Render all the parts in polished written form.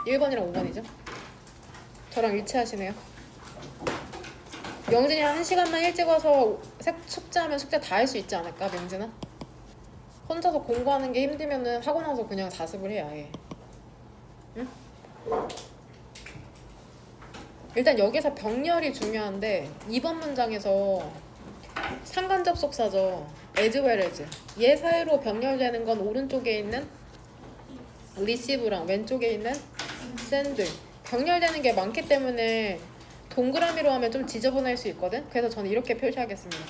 1번이랑 5번이죠. 저랑 일치하시네요. 명진이랑 1시간만 일찍 와서 숙제하면 숙제 다 할 수 있지 않을까, 명진아? 혼자서 공부하는 게 힘들면은 하고 나서 그냥 자습을 해, 아예. 응? 일단 여기서 병렬이 중요한데 2번 문장에서 상관접속사죠. as well as. 얘 사이로 병렬되는 건 오른쪽에 있는 receive랑 왼쪽에 있는 send. 병렬되는 게 많기 때문에 동그라미로 하면 좀 지저분할 수 있거든. 그래서 저는 이렇게 표시하겠습니다.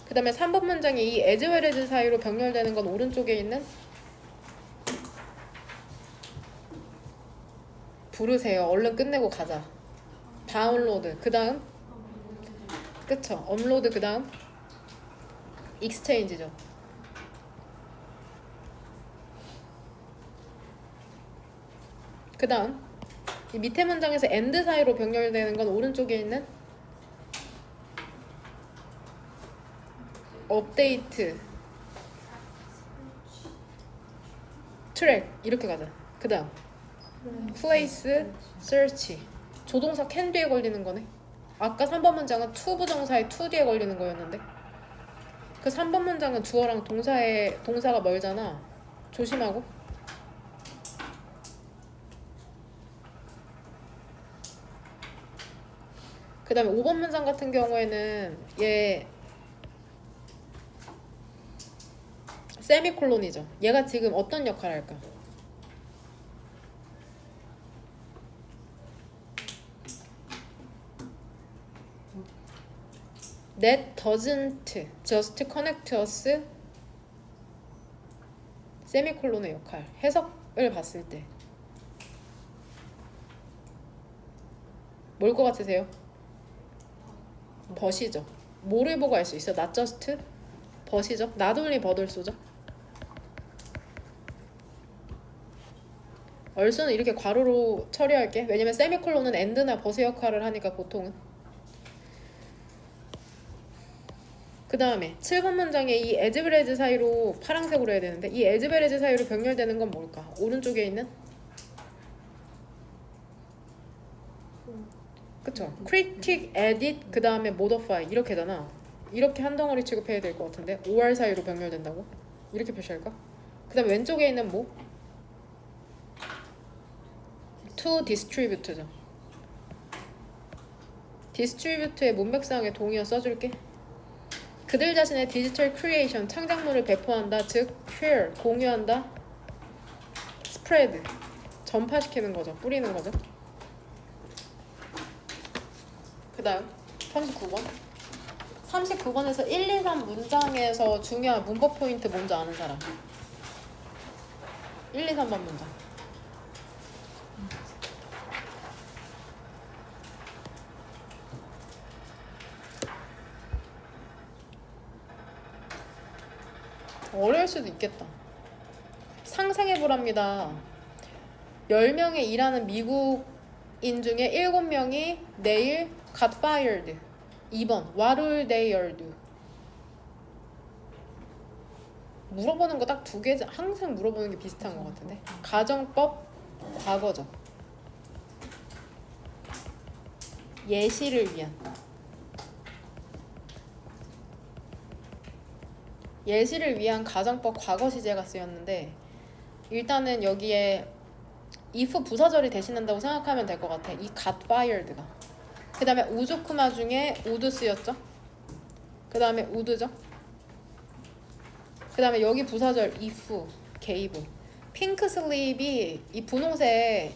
그 다음에 3번 문장에 이 as well as 사이로 병렬되는 건 오른쪽에 있는 부르세요. 얼른 끝내고 가자. 다운로드. 그 다음 그쵸. 업로드. 그 다음 익스체인지죠. 그 다음 이 밑에 문장에서 and 사이로 병렬되는 건 오른쪽에 있는 업데이트, 트랙 이렇게 가자. 그 다음 place, search. 조동사 can 뒤에 걸리는 거네. 아까 3번 문장은 to 부정사의 to 뒤에 걸리는 거였는데 그 3번 문장은 주어랑 동사가 멀잖아. 조심하고. 그 다음에 5번 문장 같은 경우에는 얘 세미콜론이죠. 얘가 지금 어떤 역할을 할까? That doesn't just connect us. 세미콜론의 역할. 해석을 봤을 때 뭘 것 같으세요? 벗이죠. 뭐를 보고 알 수 있어? Not just 벗이죠. Not only but also죠. also는 이렇게 괄호로 처리할게. 왜냐면 세미콜론은 and나 벗의 역할을 하니까 보통은. 그 다음에 7번 문장에 이 as well as 사이로 파란색으로 해야 되는데 이 as well as 사이로 병렬되는 건 뭘까? 오른쪽에 있는 그쵸? critic, edit, 그 다음에 modify 이렇게잖아. 이렇게 한 덩어리 취급해야 될 것 같은데 or 사이로 병렬된다고? 이렇게 표시할까? 그 다음에 왼쪽에 있는 뭐? to distribute죠. distribute의 문맥상의 동의어 써줄게. 그들 자신의 디지털 크리에이션, 창작물을 배포한다, 즉 share, 공유한다, spread, 전파시키는 거죠. 뿌리는 거죠. 그 다음 39번 39번에서 1, 2, 3 문장에서 중요한 문법 포인트 뭔지 아는 사람. 1, 2, 3번 문장. 어려울 수도 있겠다. 상상해보랍니다. 10명의 일하는 미국인 중에 7명이 내일 got fired. 2번 What will they do? 물어보는 거 딱 두 개, 항상 물어보는 게 비슷한 것 같은데. 가정법 과거죠. 예시를 위한 가정법 과거 시제가 쓰였는데 일단은 여기에 if 부사절이 대신한다고 생각하면 될 것 같아. 이 got fired가. 그 다음에 우조쿠마 중에 would 쓰였죠. 그 다음에 would죠. 그 다음에 여기 부사절 if, gave. 핑크 슬립이 이 분홍색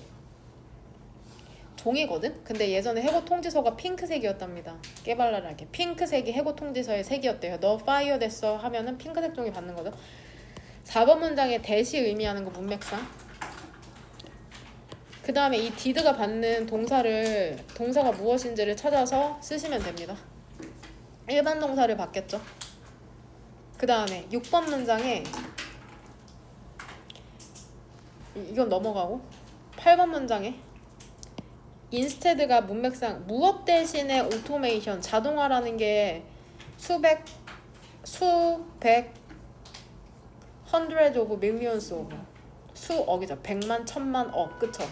종이거든? 근데 예전에 해고 통지서가 핑크색이었답니다. 깨발랄하게. 핑크색이 해고 통지서의 색이었대요. 너 파이어 됐어 하면은 핑크색 종이 받는 거죠. 4번 문장에 대시 의미하는 거 문맥상. 그 다음에 이 did가 받는 동사가 무엇인지를 찾아서 쓰시면 됩니다. 일반 동사를 받겠죠. 그 다음에 6번 문장에 이건 넘어가고 8번 문장에 instead가 문맥상 무엇 대신에 오토메이션, 자동화라는 게 수백, hundreds of millions of 수억이죠. 100만, 1000만 억, 그쵸?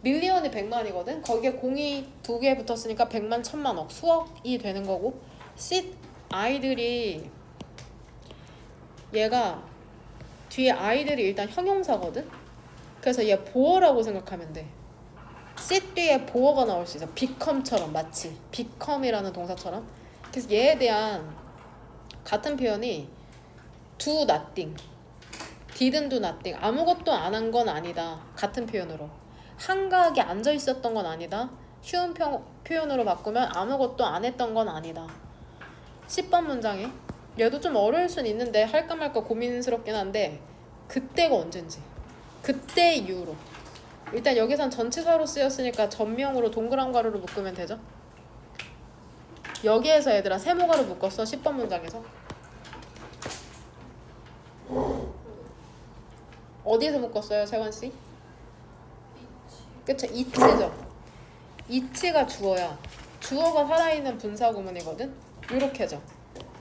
밀리언이 100만이거든. 거기에 공이 2개 붙었으니까 100만, 1000만억, 수억이 되는 거고. 씨 아이들이 얘가 뒤에 아이들이 일단 형용사거든. 그래서 얘 보어라고 생각하면 돼. 씨 뒤에 보어가 나올 수 있어. become처럼 마치 become이라는 동사처럼. 그래서 얘에 대한 같은 표현이 do nothing, didn't do nothing. 아무것도 안 한 건 아니다. 같은 표현으로. 한가하게 앉아 있었던 건 아니다. 쉬운 표현으로 바꾸면 아무것도 안 했던 건 아니다. 10번 문장에 얘도 좀 어려울 순 있는데 할까 말까 고민스럽긴 한데 그때가 언젠지 그때 이후로 일단 여기선 전치사로 쓰였으니까 전명으로 동그란 가루로 묶으면 되죠. 여기에서 얘들아 세모가루 묶었어. 10번 문장에서 어디에서 묶었어요 세원씨? 그쵸, 이치죠. 이치가 주어야. 주어가 살아있는 분사구문이거든. 요렇게죠.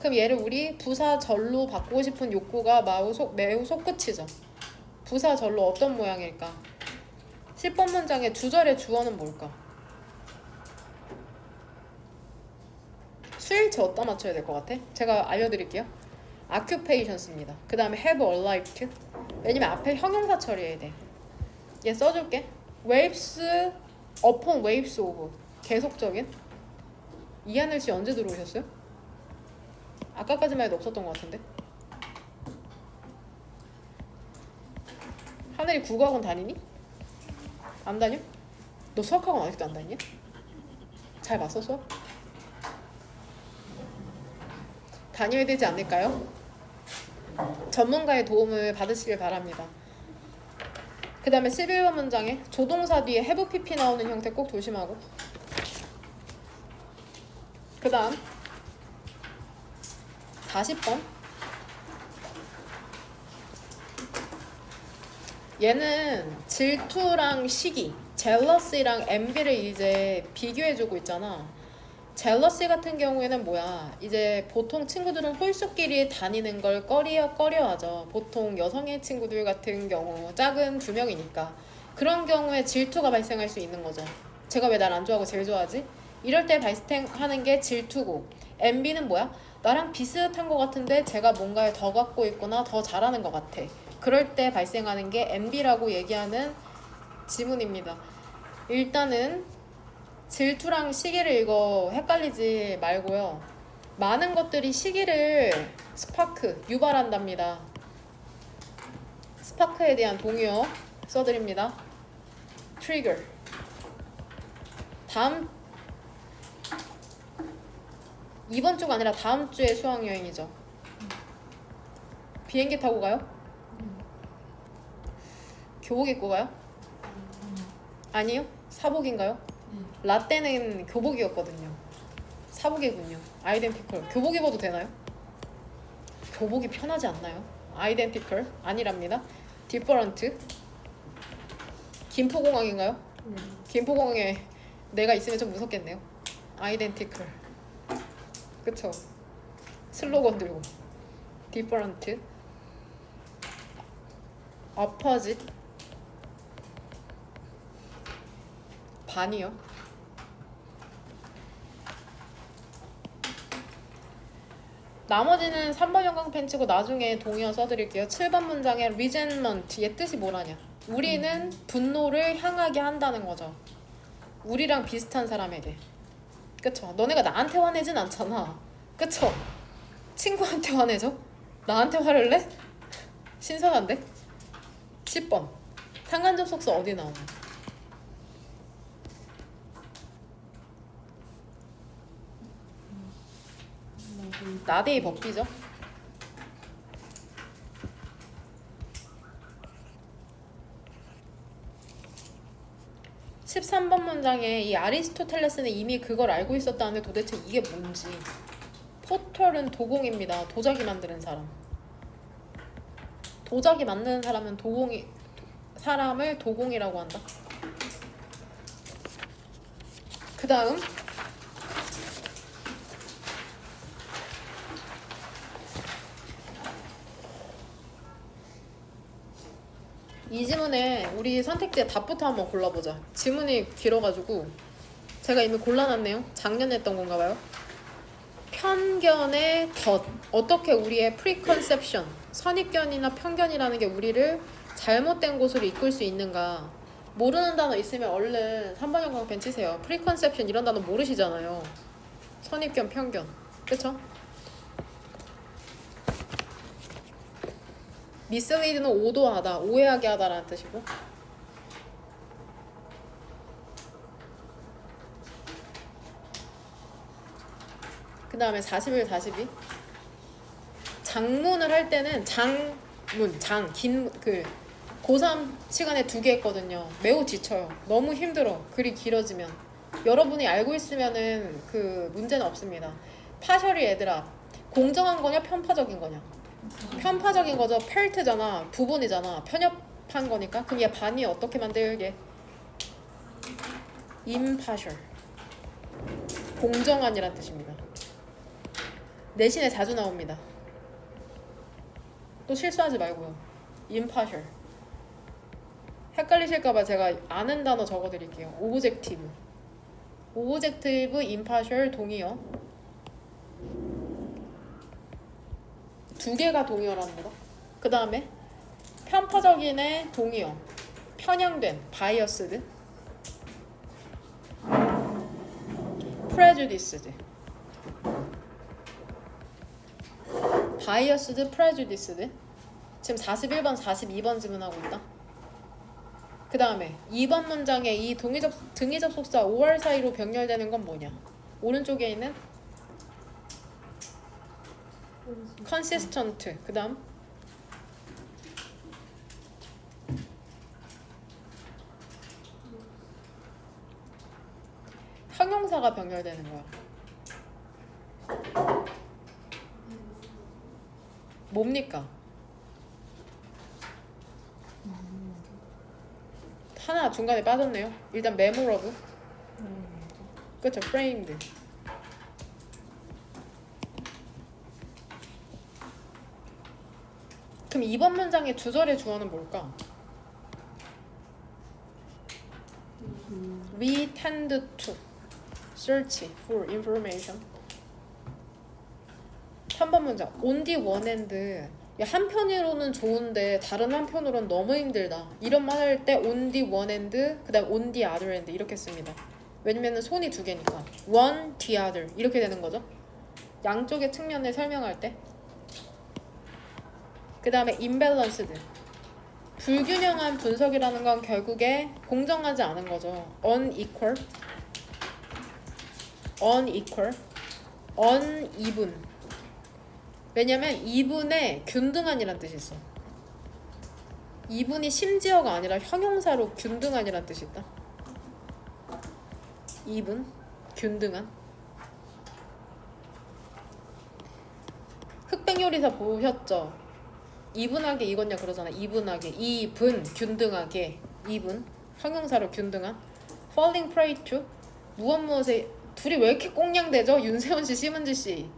그럼 얘를 우리 부사절로 바꾸고 싶은 욕구가 매우 솟구치죠. 부사절로 어떤 모양일까? 10번 문장의 주절의 주어는 뭘까? 수일치 어디다 맞춰야 될 것 같아? 제가 알려드릴게요. occupation입니다. 그 다음에 have a life. 왜냐면 앞에 형용사 처리해야 돼. 얘 써줄게. waves upon waves of. 계속적인. 이하늘 씨 언제 들어오셨어요? 아까까지만 해도 없었던 것 같은데. 하늘이 국어학원 다니니? 안 다녀? 너 수학학원 아직도 안 다니냐? 잘 봤어 수학? 다녀야 되지 않을까요? 전문가의 도움을 받으시길 바랍니다. 그 다음에 11번 문장에 조동사 뒤에 have pp 나오는 형태 꼭 조심하고. 그 다음 40번 얘는 질투랑 시기, 젤러시랑 envy를 이제 비교해주고 있잖아. 젤러시 같은 경우에는 뭐야? 이제 보통 친구들은 홀수끼리 다니는 걸 꺼려하죠. 보통 여성의 친구들 같은 경우 짝은 2명이니까 그런 경우에 질투가 발생할 수 있는 거죠. 제가 왜 날 안 좋아하고 제일 좋아하지? 이럴 때 발생하는 게 질투고, envy는 뭐야? 나랑 비슷한 것 같은데 제가 뭔가를 더 갖고 있거나 더 잘하는 것 같아. 그럴 때 발생하는 게 envy라고 얘기하는 지문입니다. 일단은 질투랑 시기를 이거 헷갈리지 말고요. 많은 것들이 시기를 스파크, 유발한답니다. 스파크에 대한 동의어 써드립니다. trigger. 다음 이번 주가 아니라 다음 주에 수학여행이죠. 비행기 타고 가요? 교복 입고 가요? 아니요? 사복인가요? 라떼는 교복이었거든요. 사복이군요. 아이덴티컬. 교복 입어도 되나요? 교복이 편하지 않나요? 아이덴티컬 아니랍니다. 디퍼런트. 김포공항인가요? 김포공항에 내가 있으면 좀 무섭겠네요. 아이덴티컬. 그쵸? 슬로건 들고. 디퍼런트. opposite. 반이요. 나머지는 3번 형광 펜치고 나중에 동의어 써드릴게요. 7번 문장에 resentment 얘 뜻이 뭐라냐? 우리는 분노를 향하게 한다는 거죠. 우리랑 비슷한 사람에게. 그쵸? 너네가 나한테 화내진 않잖아. 그쵸? 친구한테 화내죠? 나한테 화를 내? 신선한데? 10번 상관접속사 어디 나오냐? 나대이 법비죠. 13번 문장에 이 아리스토텔레스는 이미 그걸 알고 있었다는데 도대체 이게 뭔지. 포털은 도공입니다. 도자기 만드는 사람. 도자기 만드는 사람은 사람을 도공이라고 한다. 그 다음 이 지문에 우리 선택지의 답부터 한번 골라보자. 지문이 길어가지고 제가 이미 골라놨네요. 작년에 했던 건가 봐요. 편견의 덫. 어떻게 우리의 preconception, 선입견이나 편견이라는 게 우리를 잘못된 곳으로 이끌 수 있는가. 모르는 단어 있으면 얼른 3번 형광펜 치세요. preconception 이런 단어 모르시잖아요. 선입견, 편견. 그쵸? mislead는 오도하다, 오해하게 하다라는 뜻이고, 그 다음에 41, 42. 장문을 할 때는 고3 시간에 2개 했거든요. 매우 지쳐요. 너무 힘들어. 글이 길어지면. 여러분이 알고 있으면은 그 문제는 없습니다. 파셜이 얘들아, 공정한 거냐 편파적인 거냐? 편파적인 거죠. 펠트잖아. 부분이잖아. 편협한 거니까. 그럼 얘 반이 어떻게 만들게? impartial. 공정한이란 뜻입니다. 내신에 자주 나옵니다. 또 실수하지 말고요. impartial. 헷갈리실까봐 제가 아는 단어 적어드릴게요. objective. objective, impartial 동의어. 2개가 동의어랍니다. 그 다음에 편파적인의 동의어. 편향된, biased. prejudiced. biased, prejudiced. 지금 41번, 42번 질문하고 있다. 그 다음에 2번 문장에 이 등위 접속사 or 사이로 병렬되는 건 뭐냐? 오른쪽에 있는 consistent. 그 다음 형용사가 병렬되는 거야. 뭡니까? 하나 중간에 빠졌네요. 일단 memorable. 그렇죠. framed. 그럼 이번 문장의 주절의 주어는 뭘까? We tend to search for information. 3번 문장. On the one hand. 한편으로는 좋은데 다른 한편으로는 너무 힘들다. 이런 말 할 때 on the one hand, 그 다음 on the other hand 이렇게 씁니다. 왜냐면 손이 2개니까. one, the other 이렇게 되는 거죠. 양쪽의 측면을 설명할 때. 그 다음에 imbalanced. 불균형한 분석이라는 건 결국에 공정하지 않은 거죠. unequal, uneven. 왜냐면 이분의 균등한이란 뜻이 있어. 이분이 심지어가 아니라 형용사로 균등한이란 뜻이 있다. 이분, 균등한. 흑백 요리사 보셨죠? 이분하게 익었냐 그러잖아. 이분하게, 이분, 균등하게, 이분, 형용사로 균등한. falling prey to, 무엇에 둘이 왜 이렇게 꽁냥대죠? 윤세원 씨, 심은지 씨.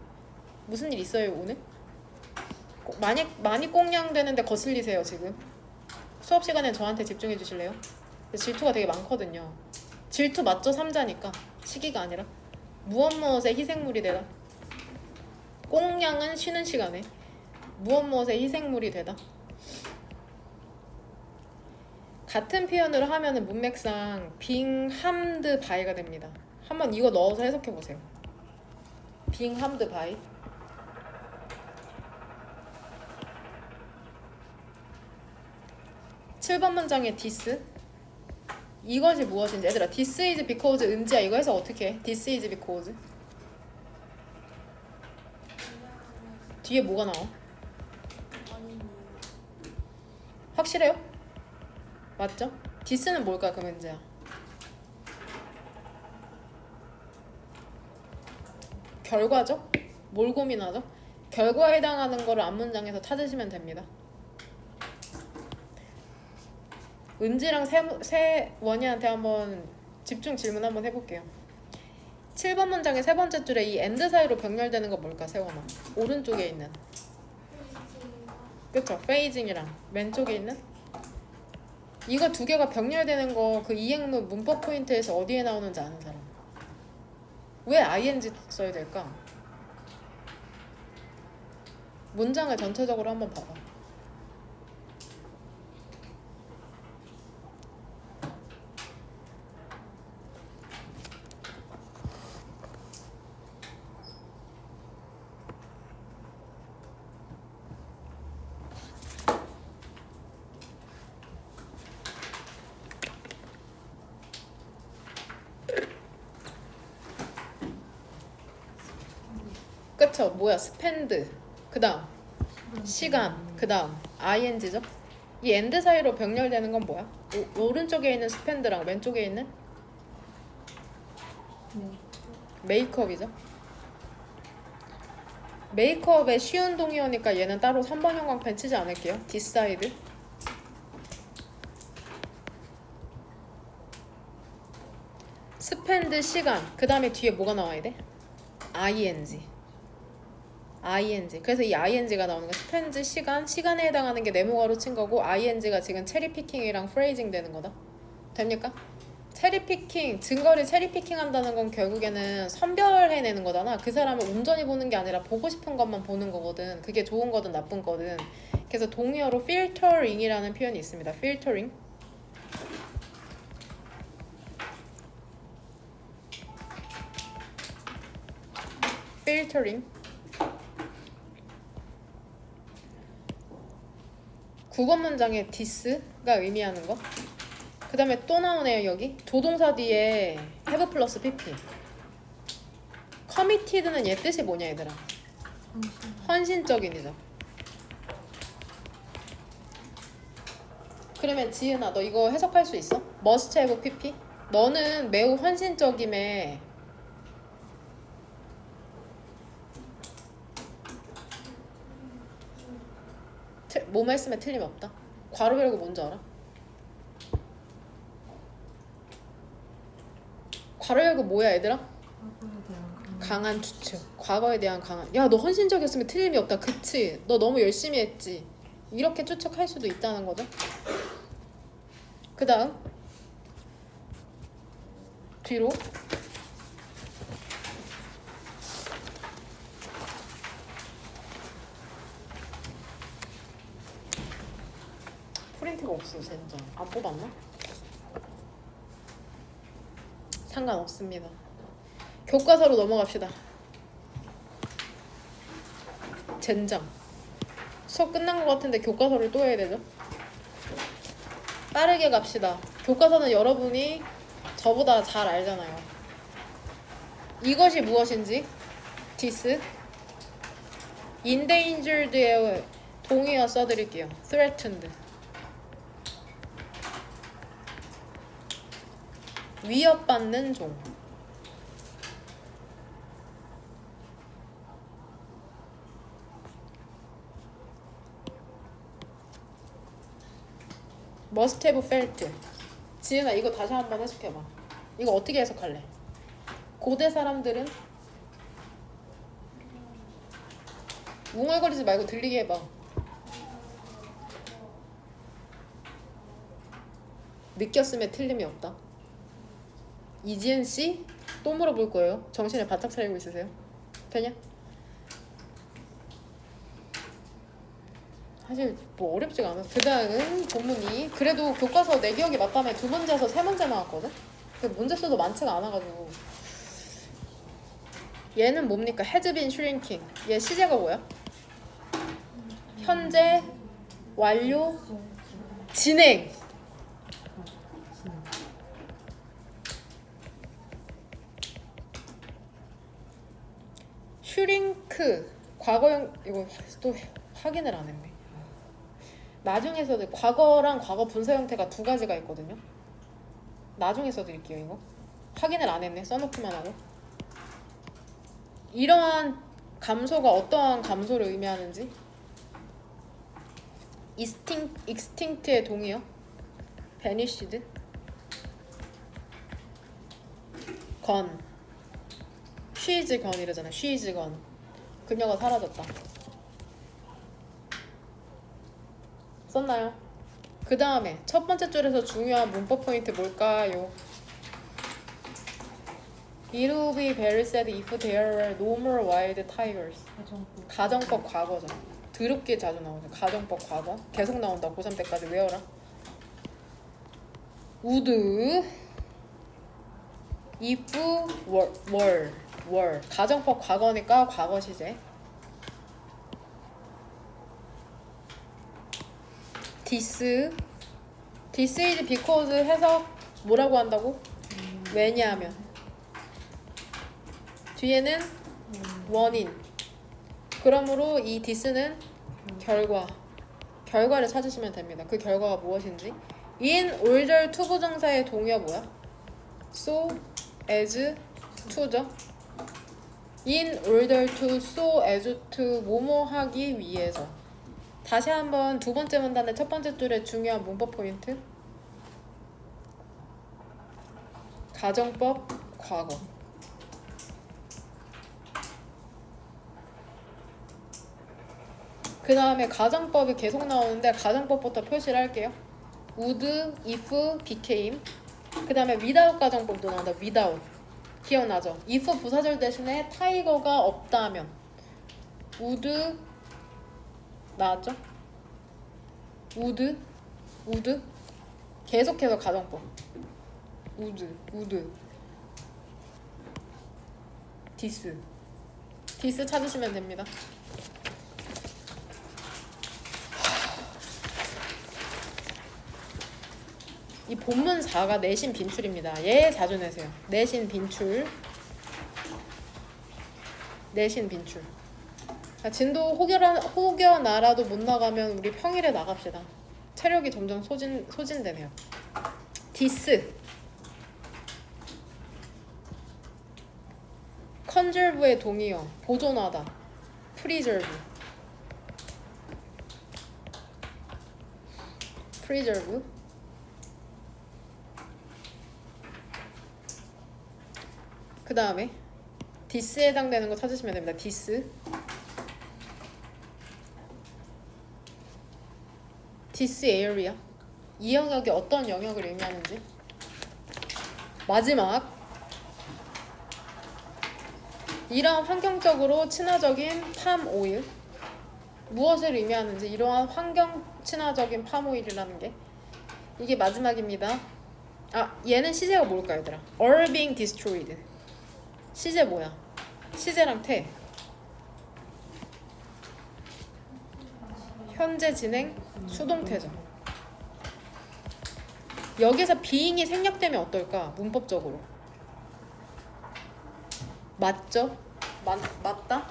무슨 일 있어요 오늘? 많이 꽁냥대는데 거슬리세요 지금. 수업 시간엔 저한테 집중해 주실래요? 질투가 되게 많거든요. 질투 맞죠? 3자니까. 시기가 아니라. 무엇에 희생물이 되다. 꽁냥은 쉬는 시간에. 무엇에 희생물이 되다. 같은 표현으로 하면은 문맥상 being harmed by가 됩니다. 한번 이거 넣어서 해석해 보세요. being harmed by. 7번 문장의 this. 이것이 무엇인지. 얘들아, this is because 은지야 이거 해서 어떻게 해? this is because. 뒤에 뭐가 나와? 확실해요? 맞죠? this는 뭘까 그럼 은지야? 결과죠? 뭘 고민하죠? 결과에 해당하는 거를 앞문장에서 찾으시면 됩니다. 은지랑 세원이한테 한번 집중 질문 한번 해볼게요. 7번 문장의 세 번째 줄에 이 and 사이로 병렬되는 거 뭘까 세원아? 오른쪽에 있는. 그쵸? phasing이랑 왼쪽에 있는 이거 두 개가 병렬되는 거 그 이행문 문법 포인트에서 어디에 나오는지 아는 사람? 왜 ing 써야 될까? 문장을 전체적으로 한번 봐봐. 그쵸? 뭐야? 스펜드 그 다음 시간 그 다음 ing죠? 이 and 사이로 병렬되는 건 뭐야? 오른쪽에 있는 스펜드랑 왼쪽에 있는 메이크업이죠. 메이크업의 쉬운 동의어니까 얘는 따로 3번 형광펜 치지 않을게요. decide 스펜드 시간 그 다음에 뒤에 뭐가 나와야 돼? ing 그래서 이 ing가 나오는 거 스펜드 시간 시간에 해당하는 게 네모가로 친 거고 ing가 지금 체리피킹이랑 프레이징 되는 거다. 됩니까? 체리피킹 증거를 체리피킹 한다는 건 결국에는 선별해내는 거잖아. 그 사람을 온전히 보는 게 아니라 보고 싶은 것만 보는 거거든. 그게 좋은 거든 나쁜 거든. 그래서 동의어로 filtering이라는 표현이 있습니다. filtering filtering 9번 문장에 this가 의미하는 거. 그 다음에 또 나오네요. 여기 조동사 뒤에 have 플러스 pp. committed는 얘 뜻이 뭐냐 얘들아? 헌신적인이죠. 그러면 지은아 너 이거 해석할 수 있어? must have pp? 너는 매우 헌신적임에 뭐만 했으면 틀림없다. 괄호 열고 뭔지 알아? 괄호 열고 뭐야 얘들아? 강한 추측. 과거에 대한 강한. 야 너 헌신적이었으면 틀림이 없다. 그치? 너 너무 열심히 했지. 이렇게 추측할 수도 있다는 거죠. 그 다음 뒤로 프린트가 없어 진짜. 안 뽑았나? 상관없습니다. 교과서로 넘어갑시다. 젠장. 수업 끝난 것 같은데 교과서를 또 해야 되죠? 빠르게 갑시다. 교과서는 여러분이 저보다 잘 알잖아요. 이것이 무엇인지 this endangered의 동의어 써드릴게요. threatened 위협받는 종. must have felt. 지은아 이거 다시 한번 해석해봐. 이거 어떻게 해석할래? 고대 사람들은 웅얼거리지 말고 들리게 해봐. 느꼈음에 틀림이 없다. 이지은 씨? 또 물어볼 거예요. 정신을 바짝 차리고 있으세요? 되냐? 사실 뭐 어렵지가 않아. 그 다음 본문이 그래도 교과서 내 기억이 맞다면 2문제에서 3문제 나왔거든? 근데 문제 수도 많지가 않아가지고. 얘는 뭡니까? has been shrinking. 얘 시제가 뭐야? 현재, 완료, 진행. 슈링크 과거형. 이거 또 확인을 안 했네. 나중에 써드릴게요. 과거랑 과거 분사 형태가 두 가지가 있거든요. 나중에 써드릴게요. 이거 확인을 안 했네. 써놓기만 하고. 이러한 감소가 어떠한 감소를 의미하는지. extinct의 동의어 vanished gone she is gone 이러잖아. she is gone 그녀가 사라졌다. 썼나요? 그 다음에 첫 번째 줄에서 중요한 문법 포인트 뭘까요? It will be very sad if there were no more wild tigers. 가정법 과거죠. 더럽게 자주 나오죠. 가정법 과거. 계속 나온다. 고3 때까지 외워라. would if were 가정법 과거니까 과거 시제. this is because 해석 뭐라고 한다고? 왜냐하면 뒤에는 원인. 그러므로 이 this는 결과를 찾으시면 됩니다. 그 결과가 무엇인지. in order to 부정사의 동의어 뭐야? so as to죠. in order to so as to 뭐뭐 하기 위해서. 다시 한번 두 번째 문단의 첫 번째 줄의 중요한 문법 포인트. 가정법 과거. 그 다음에 가정법이 계속 나오는데 가정법부터 표시를 할게요. would, if, became. 그 다음에 without 가정법도 나온다. without. 기억나죠? if 부사절 대신에 타이거가 없다면 would 나왔죠? would 계속해서 가정법. would this 찾으시면 됩니다. 이 본문 4가 내신 빈출입니다. 얘 자주 내세요. 내신 빈출. 진도 혹여나라도 못 나가면 우리 평일에 나갑시다. 체력이 점점 소진되네요. 디스. 컨저브의 동의어. 보존하다. 프리저브. 그 다음에 this에 해당되는 거 찾으시면 됩니다. this area. 이 영역이 어떤 영역을 의미하는지. 마지막 이러한 환경적으로 친화적인 팜오일. 무엇을 의미하는지. 이러한 환경 친화적인 팜오일이라는 게 이게 마지막입니다. 얘는 시제가 뭘까 얘들아? all being destroyed. 시제 뭐야? 시제랑 태. 현재 진행 수동태죠. 여기서 being이 생략되면 어떨까? 문법적으로. 맞죠? 맞다?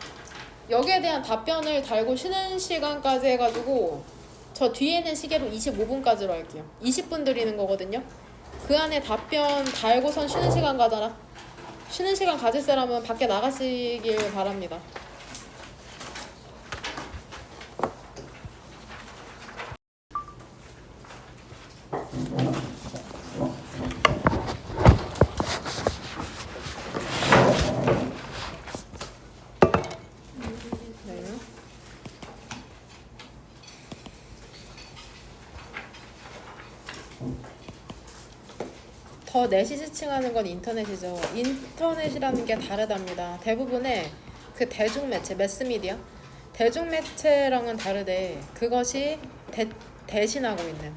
여기에 대한 답변을 달고 쉬는 시간까지 해가지고 저 뒤에는 시계로 25분까지로 할게요. 20분 드리는 거거든요. 그 안에 답변 달고선 쉬는 시간 가잖아. 쉬는 시간 가질 사람은 밖에 나가시길 바랍니다. 더 내시 지칭하는 건 인터넷이죠. 인터넷이라는 게 다르답니다. 대부분의 그 대중매체, 매스미디어, 대중매체랑은 다르대. 그것이 대신하고 있는.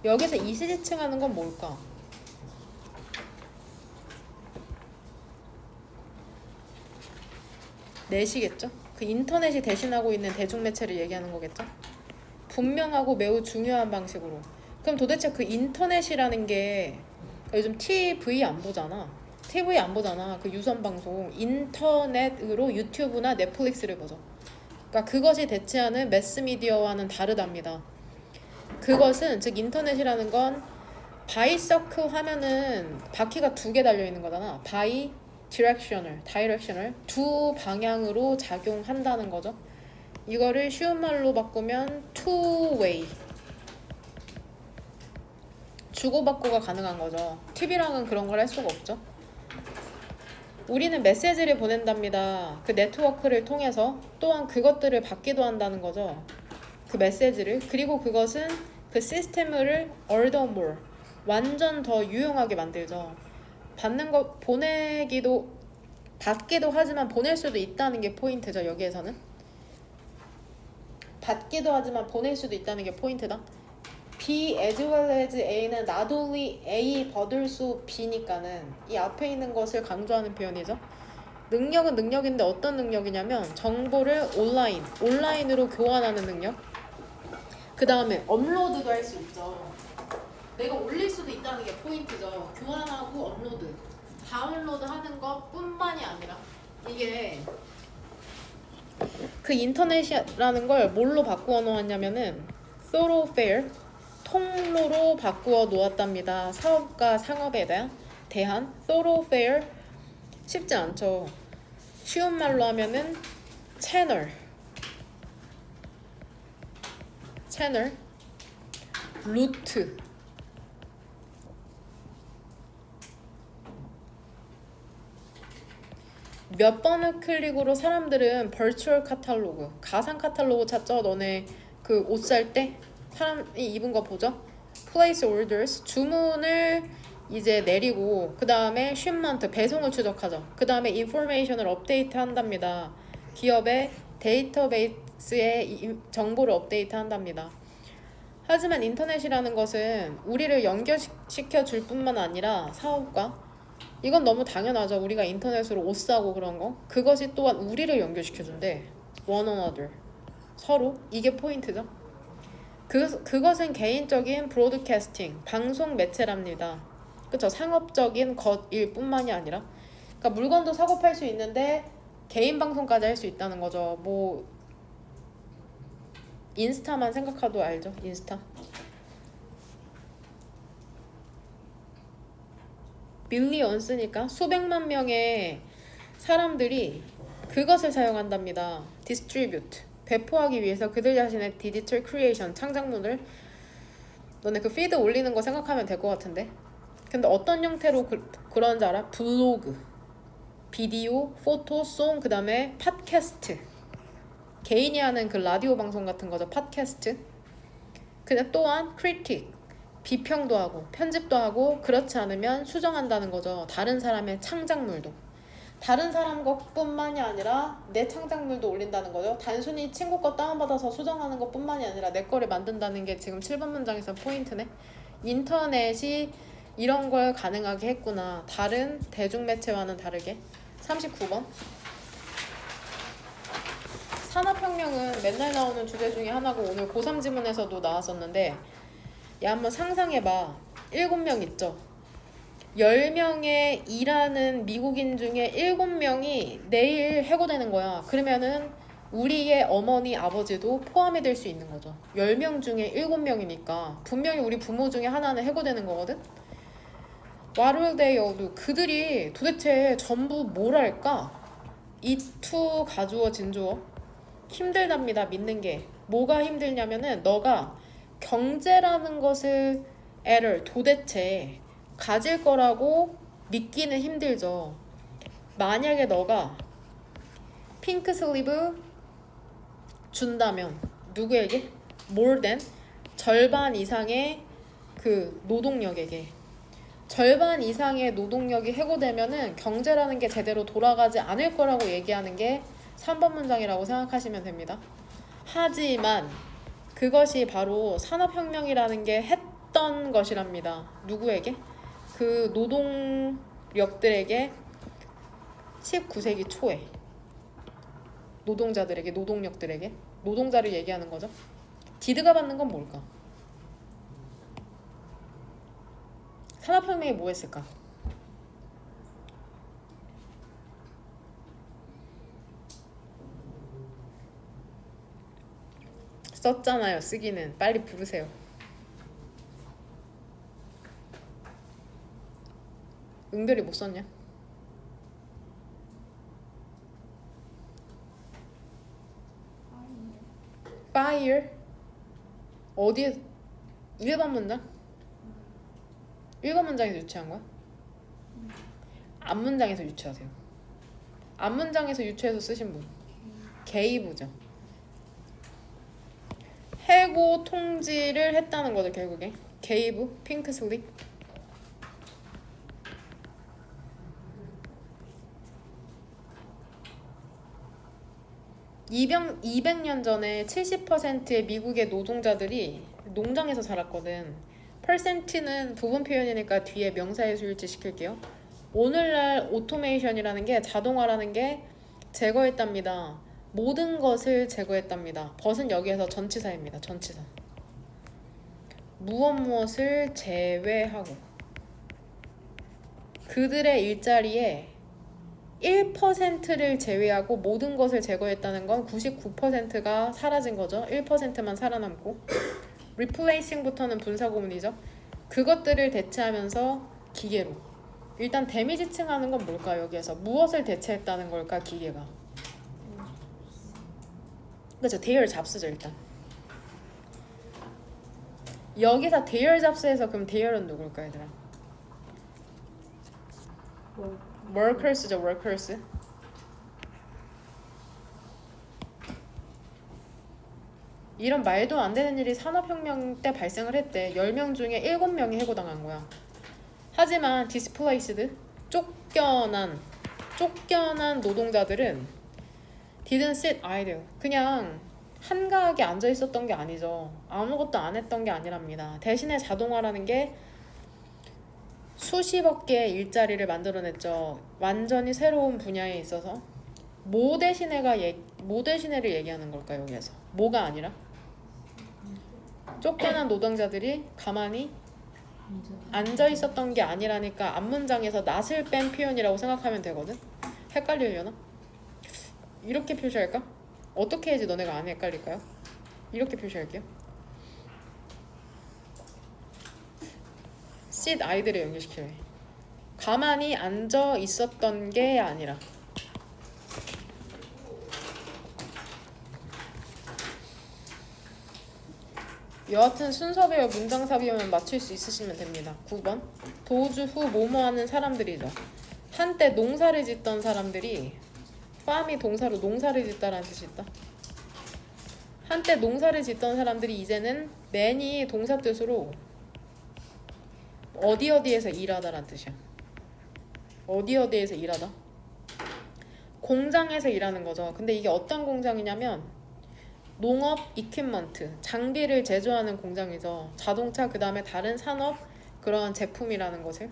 여기서 이시 지칭하는 건 뭘까? 내시겠죠? 그 인터넷이 대신하고 있는 대중매체를 얘기하는 거겠죠? 분명하고 매우 중요한 방식으로. 그럼 도대체 그 인터넷이라는 게 요즘 TV 안 보잖아. 그 유선 방송. 인터넷으로 유튜브나 넷플릭스를 보죠. 그러니까 그것이 대체하는 매스미디어와는 다르답니다. 그것은 즉 인터넷이라는 건 바이서클 하면은 바퀴가 2개 달려 있는 거잖아. 바이 디렉셔널 두 방향으로 작용한다는 거죠. 이거를 쉬운 말로 바꾸면 two way. 주고받고가 가능한 거죠. TV랑은 그런 걸 할 수가 없죠. 우리는 메시지를 보낸답니다. 그 네트워크를 통해서 또한 그것들을 받기도 한다는 거죠. 그 메시지를. 그리고 그것은 그 시스템을 furthermore 완전 더 유용하게 만들죠. 받는 거 받기도 하지만 보낼 수도 있다는 게 포인트죠. 여기에서는 받기도 하지만 보낼 수도 있다는 게 포인트다. B as well as A는 not only A but also B니까는 이 앞에 있는 것을 강조하는 표현이죠. 능력은 능력인데 어떤 능력이냐면 정보를 온라인으로 교환하는 능력. 그 다음에 업로드도 할 수 있죠. 내가 올릴 수도 있다는 게 포인트죠. 교환하고 업로드, 다운로드 하는 것뿐만이 아니라 이게 그 인터넷이라는 걸 뭘로 바꾸어 놓았냐면은 thoroughfare, 통로로 바꾸어 놓았답니다. 사업과 상업에 대한 thoroughfare 쉽지 않죠. 쉬운 말로 하면은 채널, 루트, 몇 번의 클릭으로 사람들은 버추얼 카탈로그, 가상 카탈로그 찾죠. 너네 그 옷 살 때 사람이 입은 거 보죠. place orders, 주문을 이제 내리고 그 다음에 shipment, 배송을 추적하죠. 그 다음에 information을 업데이트 한답니다. 기업의 데이터베이스에 정보를 업데이트 한답니다. 하지만 인터넷이라는 것은 우리를 연결시켜 줄 뿐만 아니라 사업과, 이건 너무 당연하죠. 우리가 인터넷으로 옷 사고 그런 거, 그것이 또한 우리를 연결시켜 준대. one another, 서로. 이게 포인트죠. 그것은 개인적인 브로드캐스팅, 방송 매체랍니다. 그쵸? 상업적인 것일 뿐만이 아니라, 그러니까 물건도 사고 팔 수 있는데 개인 방송까지 할 수 있다는 거죠. 뭐 인스타만 생각해도 알죠? 인스타. 밀리언스니까 수백만 명의 사람들이 그것을 사용한답니다. distribute, 배포하기 위해서 그들 자신의 디지털 크리에이션, 창작물을. 너네 그 피드 올리는 거 생각하면 될 것 같은데. 근데 어떤 형태로 그런지 알아? 블로그, 비디오, 포토, 송, 그 다음에 팟캐스트. 개인이 하는 그 라디오 방송 같은 거죠. 팟캐스트. 그냥 또한 크리틱, 비평도 하고 편집도 하고, 그렇지 않으면 수정한다는 거죠. 다른 사람의 창작물도. 다른 사람 것뿐만이 아니라 내 창작물도 올린다는 거죠. 단순히 친구 거 다운받아서 수정하는 것뿐만이 아니라 내 거를 만든다는 게 지금 7번 문장에서 포인트네. 인터넷이 이런 걸 가능하게 했구나. 다른 대중매체와는 다르게. 39번. 산업혁명은 맨날 나오는 주제 중에 하나고 오늘 고3 지문에서도 나왔었는데, 야 한번 상상해봐. 7명 있죠. 10명의 일하는 미국인 중에 7명이 내일 해고되는 거야. 그러면은 우리의 어머니, 아버지도 포함이 될 수 있는 거죠. 10명 중에 7명이니까 분명히 우리 부모 중에 하나는 해고되는 거거든. What will they all do? 그들이 도대체 전부 뭘 할까? 이투 가주어 진주어. 힘들답니다. 믿는 게. 뭐가 힘들냐면은 너가 경제라는 것을 도대체 가질 거라고 믿기는 힘들죠. 만약에 너가 핑크 슬리브 준다면 누구에게? more than 절반 이상의 그 노동력에게. 절반 이상의 노동력이 해고되면은 경제라는 게 제대로 돌아가지 않을 거라고 얘기하는 게 3번 문장이라고 생각하시면 됩니다. 하지만 그것이 바로 산업혁명이라는 게 했던 것이랍니다. 누구에게? 그 노동력들에게 19세기 초에 노동자들에게, 노동력들에게, 노동자를 얘기하는 거죠. 디드가 받는 건 뭘까? 산업혁명이 뭐 했을까? 썼잖아요. 쓰기는. 빨리 부르세요. 은별이 못 썼냐? fire. 어디에? 1번 문장? 1번 문장에서 유추한 거야? 앞문장에서 유추하세요. 앞문장에서 유추해서 쓰신 분. 게이브죠. 해고 통지를 했다는 거죠 결국에. gave pink slip. 200년 전에 70%의 미국의 노동자들이 농장에서 살았거든. 퍼센트는 부분 표현이니까 뒤에 명사예수일치 시킬게요. 오늘날 오토메이션이라는 게, 자동화라는 게 제거했답니다. 모든 것을 제거했답니다. 벗은 여기에서 전치사입니다. 전치사. 무엇을 제외하고 그들의 일자리에 1%를 제외하고 모든 것을 제거했다는 건 99%가 사라진 거죠. 1%만 살아남고. replacing부터는 분사구문이죠. 그것들을 대체하면서 기계로. 일단 데미지 칭하는 건 뭘까? 여기에서 무엇을 대체했다는 걸까? 기계가. 그렇죠. 대열 잡스죠. 일단 여기서 대열 잡스에서 그럼 대열은 누굴까 얘들아? workers죠. workers. 이런 말도 안 되는 일이 산업혁명 때 발생을 했대. 10명 중에 7명이 해고당한 거야. 하지만 displaced, 쫓겨난 노동자들은 didn't sit idle, 그냥 한가하게 앉아 있었던 게 아니죠. 아무것도 안 했던 게 아니랍니다. 대신에 자동화라는 게 수십억 개의 일자리를 만들어냈죠. 완전히 새로운 분야에 있어서. 뭐 대신에를 얘기하는 걸까요? 여기에서 뭐가 아니라 쫓겨난 노동자들이 가만히 앉아 있었던 게 아니라니까 앞문장에서 낫을 뺀 표현이라고 생각하면 되거든. 헷갈리려나? 이렇게 표시할까? 어떻게 해야지 너네가 안 헷갈릴까요? 이렇게 표시할게요. sit idle에 연결시키래. 가만히 앉아 있었던 게 아니라. 여하튼 순서배워 문장삽이면 맞출 수 있으시면 됩니다. 9번. 도주 후 뭐뭐 하는 사람들이죠. 한때 농사를 짓던 사람들이, farm이 동사로 농사를 짓다라는 뜻이 있다. 한때 농사를 짓던 사람들이 이제는 man이 동사 뜻으로 어디에서 일하다라는 뜻이야. 어디에서 일하다? 공장에서 일하는 거죠. 근데 이게 어떤 공장이냐면 농업 이퀴먼트, 장비를 제조하는 공장이죠. 자동차, 그 다음에 다른 산업 그런 제품이라는 것을.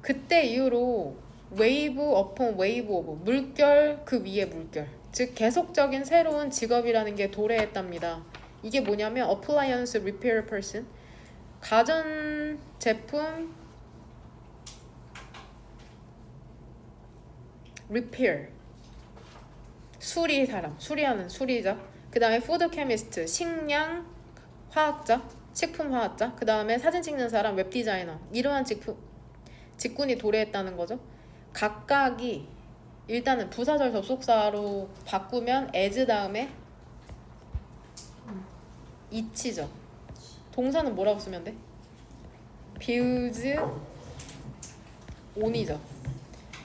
그때 이후로 웨이브 어폰 웨이브 오브, 물결 그 위에 물결, 즉 계속적인 새로운 직업이라는 게 도래했답니다. 이게 뭐냐면 appliance repair person, 가전 제품 repair, 수리 사람, 수리하는 수리자. 그 다음에 food chemist, 식량 화학자, 식품 화학자. 그 다음에 사진 찍는 사람, 웹 디자이너. 이러한 직군이 도래했다는 거죠. 각각이 일단은 부사절 접속사로 바꾸면 as 다음에 it죠. 동사는 뭐라고 쓰면 돼? builds on이죠.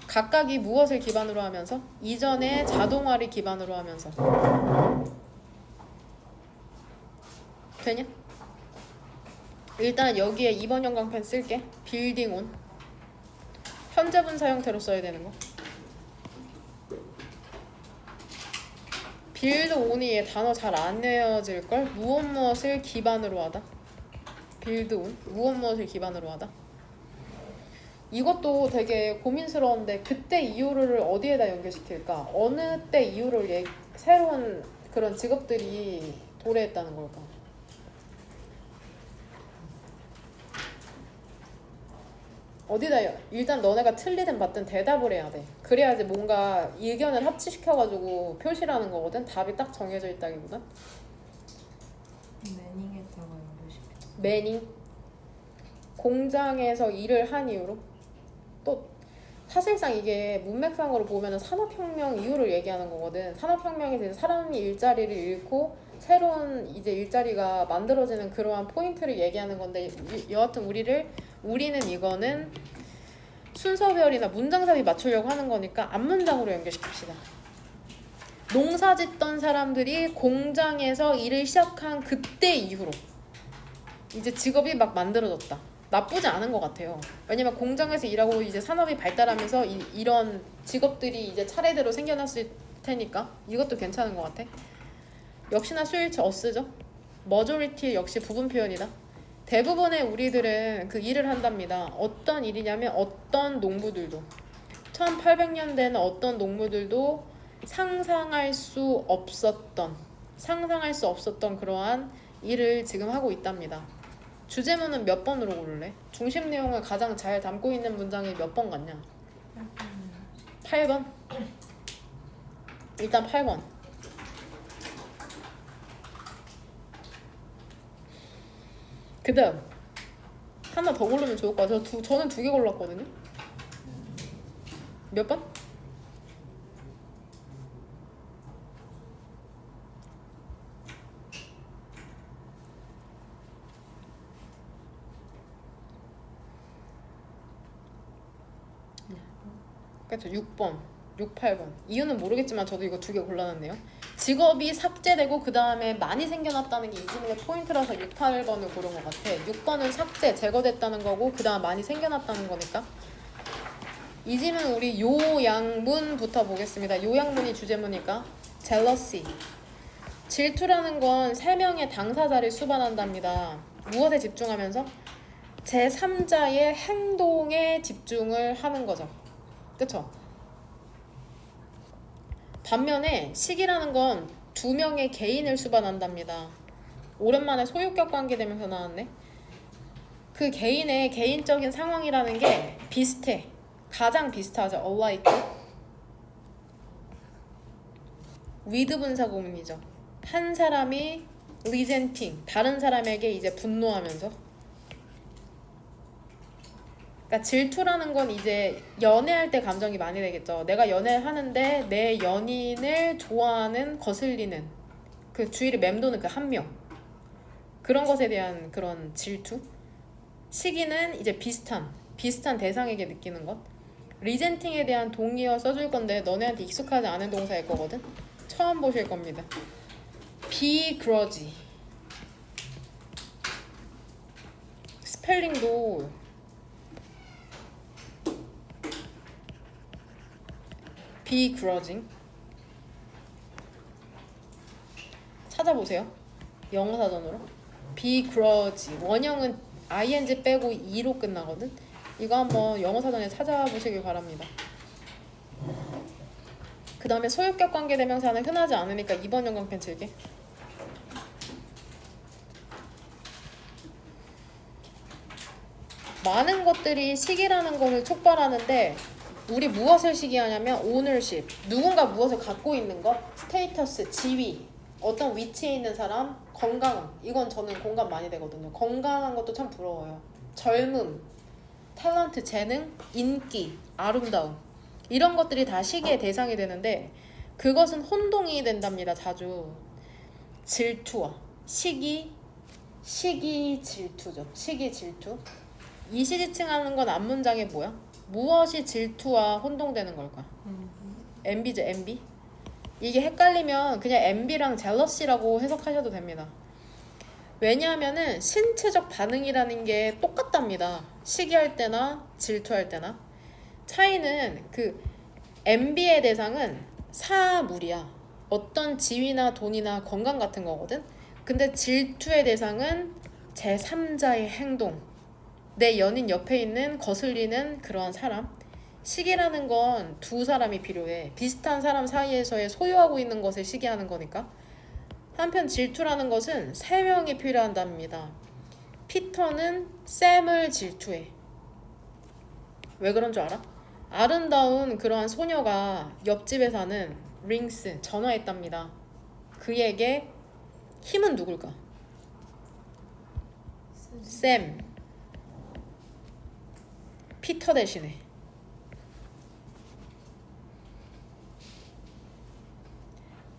각각이 무엇을 기반으로 하면서? 이전의 자동화를 기반으로 하면서. 되냐? 일단 여기에 2번 형광펜 쓸게. building on. 현재 분사 형태로 써야 되는 거. build on이 얘 단어 잘 안 외워질걸? 무엇을 기반으로 하다. build on. 무엇을 기반으로 하다. 이것도 되게 고민스러운데 그때 이후를 어디에다 연결시킬까? 어느 때 이후를 새로운 그런 직업들이 도래했다는 걸까? 어디다 일단 너네가 틀리든 맞든 대답을 해야 돼. 그래야지 뭔가 의견을 합치시켜가지고 표시를 하는 거거든. 답이 딱 정해져 있다기보단. 매닝에다가 연결시켜. 매닝. 공장에서 일을 한 이후로. 또 사실상 이게 문맥상으로 보면은 산업혁명 이후를 얘기하는 거거든. 산업혁명에 대해서 사람이 일자리를 잃고 새로운 이제 일자리가 만들어지는 그러한 포인트를 얘기하는 건데, 여하튼 우리는 이거는 순서별이나 문장삽이 맞추려고 하는 거니까 앞문장으로 연결시킵시다. 농사 짓던 사람들이 공장에서 일을 시작한 그때 이후로 이제 직업이 막 만들어졌다. 나쁘지 않은 것 같아요. 왜냐면 공장에서 일하고 이제 산업이 발달하면서 이런 직업들이 이제 차례대로 생겨났을 테니까 이것도 괜찮은 것 같아. 역시나 스위치 어스죠. 머조리티 역시 부분 표현이다. 대부분의 우리들은 그 일을 한답니다. 어떤 일이냐면 어떤 농부들도 1800년대에는 어떤 농부들도 상상할 수 없었던 그러한 일을 지금 하고 있답니다. 주제문은 몇 번으로 고를래? 중심 내용을 가장 잘 담고 있는 문장이 몇 번 같냐? 8번? 일단 8번. 그 다음 하나 더 고르면 좋을 것 같아요. 저는 2개 골랐거든요. 몇 번? 그렇죠. 6번, 6, 8번. 이유는 모르겠지만 저도 이거 2개 골라놨네요. 직업이 삭제되고 그 다음에 많이 생겨났다는 게 이지민의 포인트라서 6, 8번을 고른 것 같아. 6번은 삭제, 제거됐다는 거고 그 다음 많이 생겨났다는 거니까. 이지민 우리 요양문부터 보겠습니다. 요양문이 주제문이니까 jealousy. 질투라는 건 3명의 당사자를 수반한답니다. 무엇에 집중하면서? 제3자의 행동에 집중을 하는 거죠. 그쵸? 반면에 식이라는 건 2명의 개인을 수반한답니다. 오랜만에 소유격 관계 되면서 나왔네. 그 개인의 개인적인 상황이라는 게 비슷해. 가장 비슷하죠. alike. with 분사 구문이죠. 한 사람이 resenting, 다른 사람에게 이제 분노하면서. 그러니까 질투라는 건 이제 연애할 때 감정이 많이 되겠죠. 내가 연애를 하는데 내 연인을 좋아하는, 거슬리는 그 주위를 맴도는 그 한 명, 그런 것에 대한 그런 질투. 시기는 이제 비슷한 대상에게 느끼는 것. 리젠팅에 대한 동의어 써줄 건데 너네한테 익숙하지 않은 동사일 거거든. 처음 보실 겁니다. begrudge. 스펠링도 begrudging 찾아보세요. 영어 사전으로. begrudge 원형은 ing 빼고 e로 끝나거든. 이거 한번 영어 사전에 찾아보시길 바랍니다. 그 다음에 소유격 관계 대명사는 흔하지 않으니까 2번 영광펜 칠게. 많은 것들이 시기라는 것을 촉발하는데 우리 무엇을 시기하냐면 ownership, 누군가 무엇을 갖고 있는 것, 스테이터스, 지위, 어떤 위치에 있는 사람, 건강. 이건 저는 공감 많이 되거든요. 건강한 것도 참 부러워요. 젊음, 탤런트, 재능, 인기, 아름다움, 이런 것들이 다 시기의 대상이 되는데 그것은 혼동이 된답니다. 자주. 질투와 시기 질투죠. 시기 질투. 이시지칭하는 건 앞문장에 뭐야? 무엇이 질투와 혼동되는 걸까? MB죠, MB. 이게 헷갈리면 그냥 MB랑 젤러시라고 해석하셔도 됩니다. 왜냐하면은 신체적 반응이라는 게 똑같답니다. 시기할 때나 질투할 때나. 차이는 그 MB의 대상은 사물이야. 어떤 지위나 돈이나 건강 같은 거거든. 근데 질투의 대상은 제3자의 행동. 내 연인 옆에 있는 거슬리는 그러한 사람. 시기라는 건 2사람이 필요해. 비슷한 사람 사이에서의 소유하고 있는 것을 시기하는 거니까. 한편 질투라는 것은 3명이 필요한답니다. 피터는 샘을 질투해. 왜 그런 줄 알아? 아름다운 그러한 소녀가 옆집에 사는 링스 전화했답니다. 그에게 힘은 누굴까? 샘. 피터 대신에.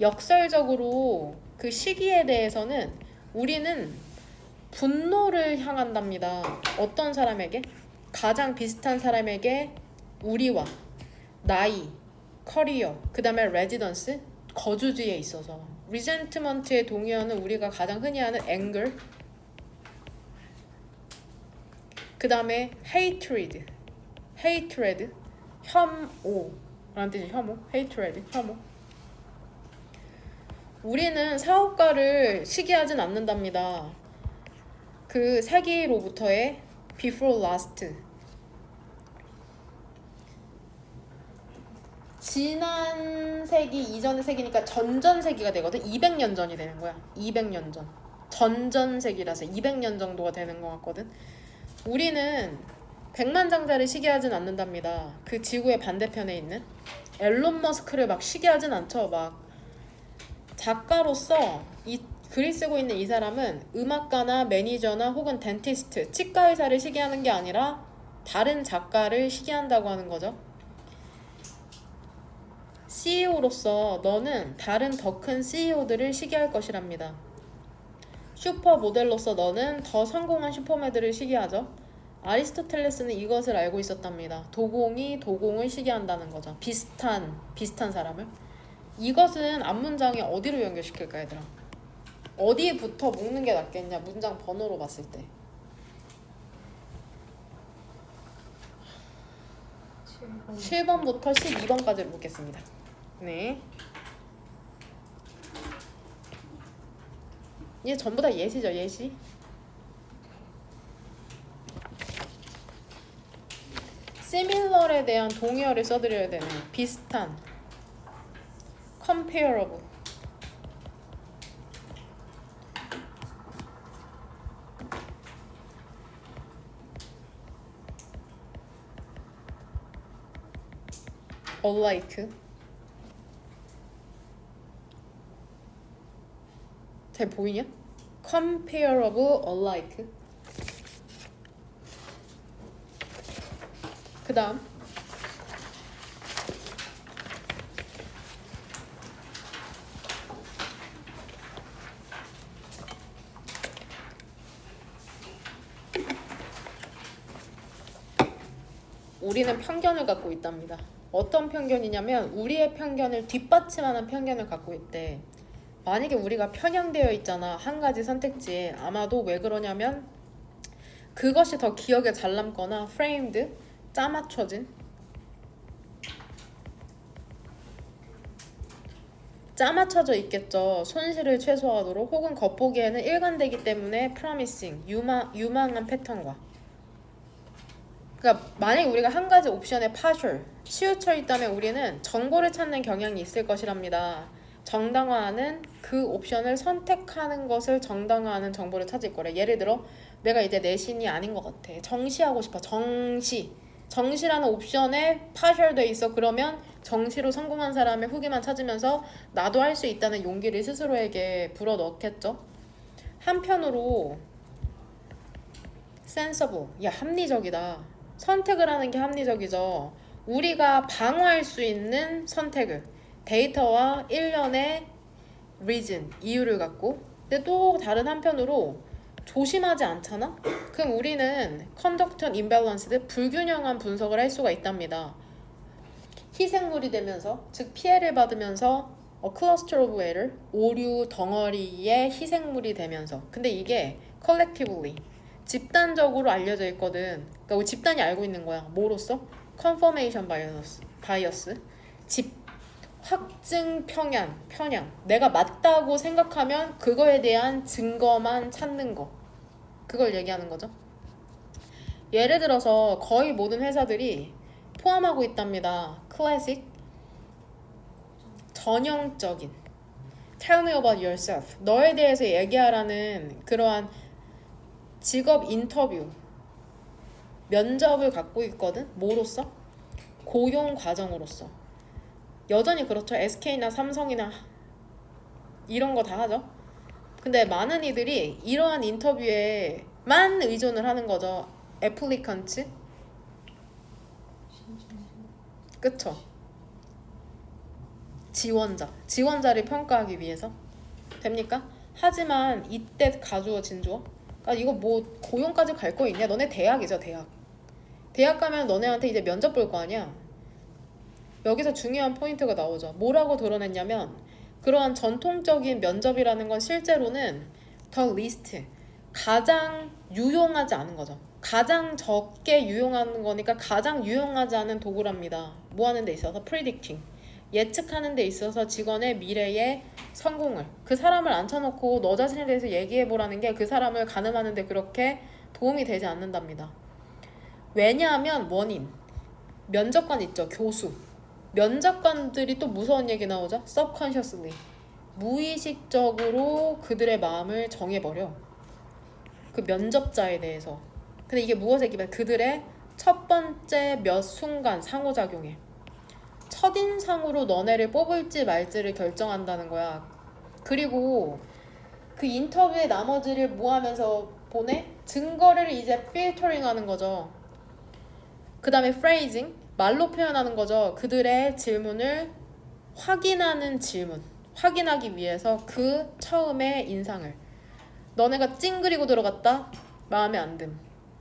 역설적으로 그 시기에 대해서는 우리는 분노를 향한답니다. 어떤 사람에게? 가장 비슷한 사람에게 우리와 나이, 커리어, 그 다음에 레지던스, 거주지에 있어서. resentment의 동의어는 우리가 가장 흔히 하는 anger, 그 다음에 hatred, 혐오라는 뜻이 혐오, hatred, 혐오. 우리는 사업가를 시기하진 않는답니다. 그 세기로부터의 before last, 지난 세기 이전의 세기니까 전전세기가 되거든. 200년 전이 되는 거야. 200년 전. 전전세기라서 200년 정도가 되는 것 같거든. 우리는 백만장자를 시기하진 않는답니다. 그 지구의 반대편에 있는 앨런 머스크를 막 시기하진 않죠. 막 작가로서 이 글을 쓰고 있는 이 사람은 음악가나 매니저나 혹은 덴티스트, 치과 의사를 시기하는 게 아니라 다른 작가를 시기한다고 하는 거죠. CEO로서 너는 다른 더 큰 CEO들을 시기할 것이랍니다. 슈퍼모델로서 너는 더 성공한 슈퍼모델을 시기하죠. 아리스토텔레스는 이것을 알고 있었답니다. 도공이 도공을 시기한다는 거죠. 비슷한 사람을. 이것은 앞문장에 어디로 연결시킬까 얘들아? 어디부터 묶는 게 낫겠냐? 문장 번호로 봤을 때 7번부터 12번까지를 묶겠습니다. 네. 이게 전부 다 예시죠, 예시. similar에 대한 동의어를 써드려야 되네. 비슷한, comparable. alike. 잘 보이냐? comparable, alike. 그 다음 우리는 편견을 갖고 있답니다. 어떤 편견이냐면 우리의 편견을 뒷받침하는 편견을 갖고 있대. 만약에 우리가 편향되어 있잖아, 한 가지 선택지에. 아마도 왜 그러냐면 그것이 더 기억에 잘 남거나 framed, 짜맞춰진, 짜맞춰져 있겠죠. 손실을 최소화하도록. 혹은 겉보기에는 일관되기 때문에 promising, 유망한 패턴과. 그러니까 만약에 우리가 한 가지 옵션에 partial, 치우쳐 있다면 우리는 정보를 찾는 경향이 있을 것이랍니다. 정당화하는, 그 옵션을 선택하는 것을 정당화하는 정보를 찾을 거래. 예를 들어 내가 이제 내신이 아닌 것 같아. 정시하고 싶어. 정시라는 옵션에 partial 돼 있어. 그러면 정시로 성공한 사람의 후기만 찾으면서 나도 할 수 있다는 용기를 스스로에게 불어넣겠죠. 한편으로 sensible, 야 합리적이다. 선택을 하는 게 합리적이죠. 우리가 방어할 수 있는 선택을, 데이터와 일련의 reason, 이유를 갖고. 근데 또 다른 한편으로 조심하지 않잖아? 그럼 우리는 conduct imbalanced, 불균형한 분석을 할 수가 있답니다. 희생물이 되면서, 즉 피해를 받으면서 cluster of error, 오류 덩어리의 희생물이 되면서. 근데 이게 collectively, 집단적으로 알려져 있거든. 그러니까 우리 집단이 알고 있는 거야. 뭐로써? confirmation bias, 확증 편향. 내가 맞다고 생각하면 그거에 대한 증거만 찾는 거. 그걸 얘기하는 거죠. 예를 들어서 거의 모든 회사들이 포함하고 있답니다. 클래식, 전형적인 Tell me about yourself, 너에 대해서 얘기하라는 그러한 직업 인터뷰, 면접을 갖고 있거든. 뭐로써? 고용 과정으로서. 여전히 그렇죠. SK나 삼성이나 이런 거 다 하죠. 근데 많은 이들이 이러한 인터뷰에만 의존을 하는 거죠. 애플리컨츠, 그쵸? 지원자를 평가하기 위해서. 됩니까? 하지만 이때 가주어 진주어, 그러니까 이거 뭐 고용까지 갈 거 있냐? 너네 대학이죠. 대학 가면 너네한테 이제 면접 볼 거 아니야. 여기서 중요한 포인트가 나오죠. 뭐라고 드러냈냐면 그러한 전통적인 면접이라는 건 실제로는 the least, 가장 유용하지 않은 거죠. 가장 적게 유용한 거니까 가장 유용하지 않은 도구랍니다. 뭐 하는 데 있어서? predicting, 예측하는 데 있어서 직원의 미래의 성공을, 그 사람을 앉혀놓고 너 자신에 대해서 얘기해보라는 게 그 사람을 가늠하는 데 그렇게 도움이 되지 않는답니다. 왜냐하면 원인, 면접관 있죠, 교수. 면접관들이 또 무서운 얘기 나오죠. subconsciously, 무의식적으로 그들의 마음을 정해버려, 그 면접자에 대해서. 근데 이게 무엇에 기반? 그들의 첫 번째 몇 순간 상호작용에, 첫인상으로 너네를 뽑을지 말지를 결정한다는 거야. 그리고 그 인터뷰의 나머지를 뭐 하면서 보내? 증거를 이제 필터링 하는 거죠. 그 다음에 phrasing, 말로 표현하는 거죠. 그들의 질문을 확인하는 질문, 확인하기 위해서 그 처음의 인상을. 너네가 찡그리고 들어갔다? 마음에 안 듦,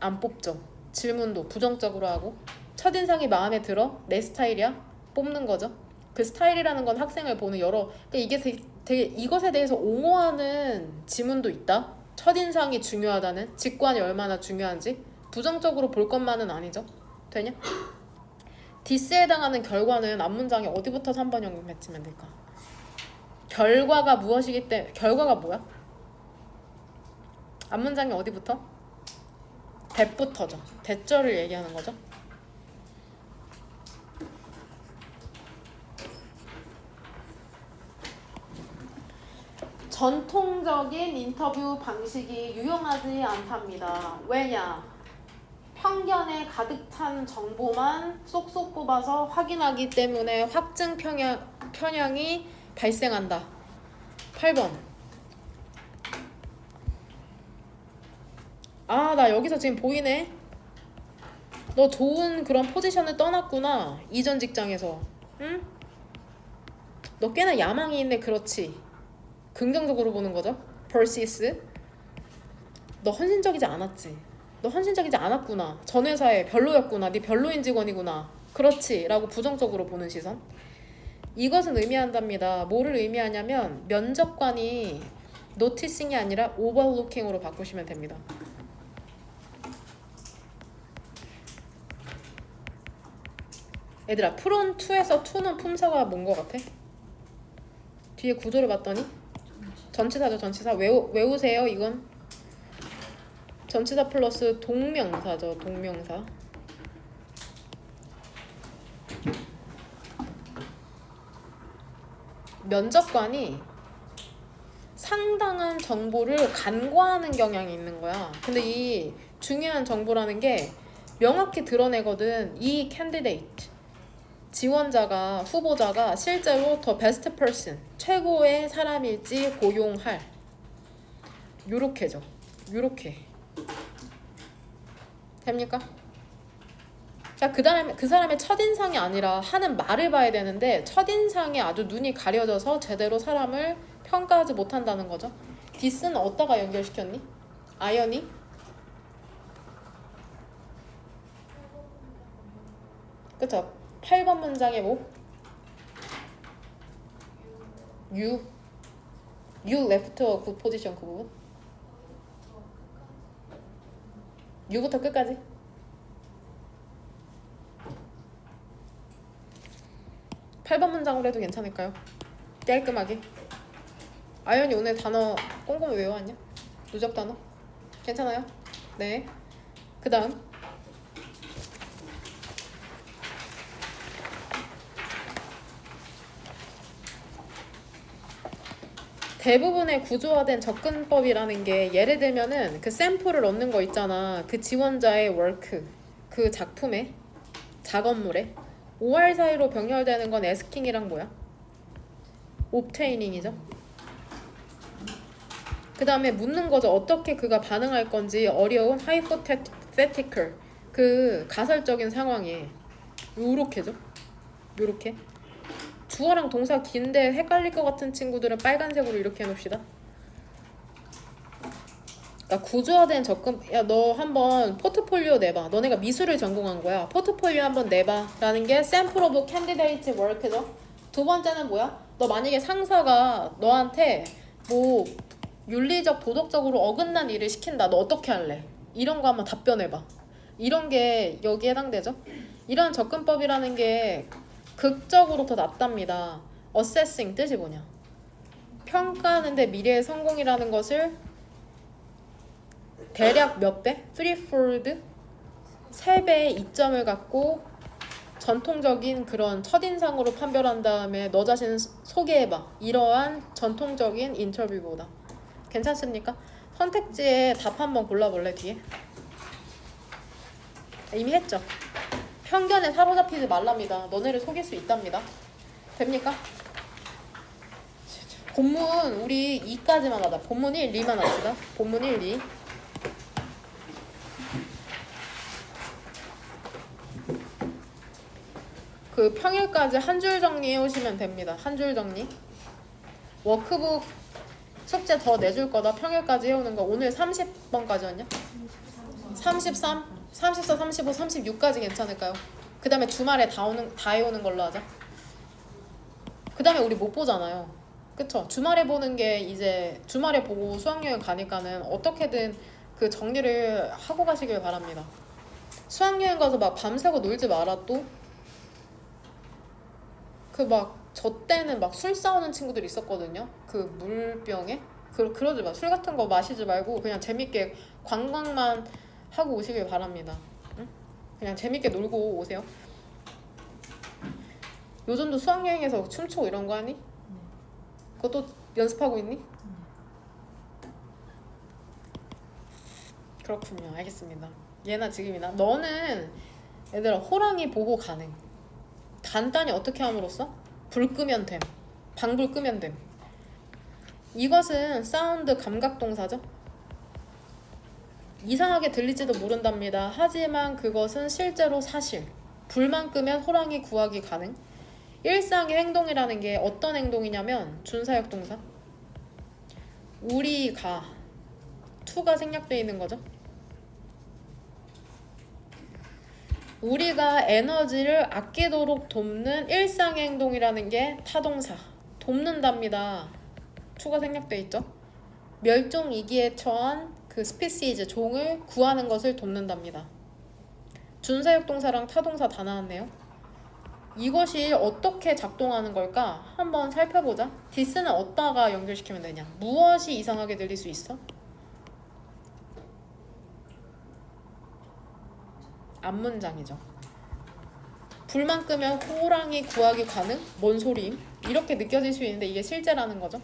안 뽑죠. 질문도 부정적으로 하고, 첫인상이 마음에 들어? 내 스타일이야? 뽑는 거죠. 그 스타일이라는 건 학생을 보는 여러, 그러니까 이게 되게 이것에 대해서 옹호하는 지문도 있다. 첫인상이 중요하다는, 직관이 얼마나 중요한지 부정적으로 볼 것만은 아니죠. 되냐? 디스에 해당하는 결과는 앞문장에 어디부터 3번 연결맺히면 될까? 결과가 무엇이기 때문에, 결과가 뭐야? 앞문장이 어디부터? 대부터죠. 대절을 얘기하는 거죠. 전통적인 인터뷰 방식이 유용하지 않답니다. 왜냐? 편견에 가득 찬 정보만 쏙쏙 뽑아서 확인하기 때문에 확증 편향이 발생한다. 8번. 아, 나 여기서 지금 보이네. 너 좋은 그런 포지션을 떠났구나. 이전 직장에서. 응? 너 꽤나 야망이 있네. 그렇지. 긍정적으로 보는 거죠. persist. 너 헌신적이지 않았지. 너 헌신적이지 않았구나. 전 회사에 별로였구나. 네 별로인 직원이구나. 그렇지. 라고 부정적으로 보는 시선. 이것은 의미한답니다. 뭐를 의미하냐면 면접관이 노티싱이 아니라 오버루킹으로 바꾸시면 됩니다. 얘들아, 프론 2에서 2는 품사가 뭔 거 같아? 뒤에 구조를 봤더니 전치사죠. 전치사. 외우세요. 이건 전치사 플러스 동명사죠. 동명사. 면접관이 상당한 정보를 간과하는 경향이 있는 거야. 근데 이 중요한 정보라는 게 명확히 드러내거든. 이 캔디데이트, 지원자가, 후보자가 실제로 더 베스트 퍼슨, 최고의 사람일지 고용할, 요렇게죠. 요렇게 됩니까? 자, 그 다음에 그 사람의 첫인상이 아니라 하는 말을 봐야 되는데 첫인상에 아주 눈이 가려져서 제대로 사람을 평가하지 못한다는 거죠. 디스는 어디다가 연결시켰니? 아연이? 그쵸? 8번 문장에 뭐? You left a good position. 그 부분? U부터 끝까지? (8번) 문장으로 해도 괜찮을까요? 깔끔하게. 아연이 오늘 단어 꼼꼼히 외워왔냐? 누적 단어? 괜찮아요? 네. 그 다음 대부분의 구조화된 접근법이라는 게, 예를 들면은 그 샘플을 얻는 거 있잖아. 그 지원자의 워크, 그 작품에, 작업물에 5할 사이로 병렬되는 건 asking-이랑 뭐야? obtaining이죠. 그 다음에 묻는 거죠. 어떻게 그가 반응할 건지. 어려운 hypothetical, 그 가설적인 상황에. 요렇게죠. 요렇게. 주어랑 동사 긴데 헷갈릴 것 같은 친구들은 빨간색으로 이렇게 해놓읍시다. 그러니까 구조화된 접근. 야, 너 한번 포트폴리오 내봐. 너네가 미술을 전공한 거야. 포트폴리오 한번 내봐 라는 게 sample of candidate work죠. 두 번째는 뭐야? 너 만약에 상사가 너한테 뭐 윤리적 도덕적으로 어긋난 일을 시킨다. 너 어떻게 할래? 이런 거 한번 답변해봐. 이런 게 여기에 해당되죠? 이런 접근법이라는 게 극적으로 더 낫답니다. assessing 뜻이 뭐냐? 평가하는데 미래의 성공이라는 것을 대략 몇 배? 3fold? 3배의 이점을 갖고 전통적인 그런 첫인상으로 판별한 다음에 너 자신을 소개해봐. 이러한 전통적인 인터뷰보다. 괜찮습니까? 선택지에 답 한번 골라볼래 뒤에? 이미 했죠? 편견에 사로잡히지 말랍니다. 너네를 속일 수 있답니다. 됩니까? 본문 우리 2까지만 하자. 본문 1, 2만 합시다. 본문 1, 2. 그 평일까지 한 줄 정리해 오시면 됩니다. 한 줄 정리. 워크북 숙제 더 내줄 거다. 평일까지 해오는 거. 오늘 30번까지였냐? 33, 34, 35, 36까지 괜찮을까요? 그 다음에 주말에 다 해오는 걸로 하자. 그 다음에 우리 못 보잖아요. 그쵸? 주말에 보는 게 이제 주말에 보고 수학여행 가니까는 어떻게든 그 정리를 하고 가시길 바랍니다. 수학여행 가서 막 밤새고 놀지 마라 또. 그 막 저 때는 막 술 싸우는 친구들 있었거든요. 그 물병에. 그러지 마. 술 같은 거 마시지 말고 그냥 재밌게 관광만 하고 오시길 바랍니다. 응? 그냥 재밌게 놀고 오세요. 요즘도 수학여행에서 춤추고 이런 거 하니? 그것도 연습하고 있니? 그렇군요. 알겠습니다. 얘나 지금이나. 너는 얘들아 호랑이 보고 가능. 간단히 어떻게 함으로써? 불 끄면 됨. 방불 끄면 됨. 이것은 사운드 감각 동사죠. 이상하게 들릴지도 모른답니다. 하지만 그것은 실제로 사실. 불만 끄면 호랑이 구하기 가능. 일상의 행동이라는 게 어떤 행동이냐면 준사역 동사. 우리가 to가 생략되어 있는 거죠. 우리가 에너지를 아끼도록 돕는 일상의 행동이라는 게 타동사. 돕는답니다. to가 생략되어 있죠. 멸종 위기에 처한 그 스피시즈 종을 구하는 것을 돕는답니다. 준사역 동사랑 타동사 다 나왔네요. 이것이 어떻게 작동하는 걸까? 한번 살펴보자. 디스는 어디다가 연결시키면 되냐? 무엇이 이상하게 들릴 수 있어? 앞문장이죠. 불만 끄면 호랑이 구하기 가능? 뭔 소리임? 이렇게 느껴질 수 있는데 이게 실제라는 거죠.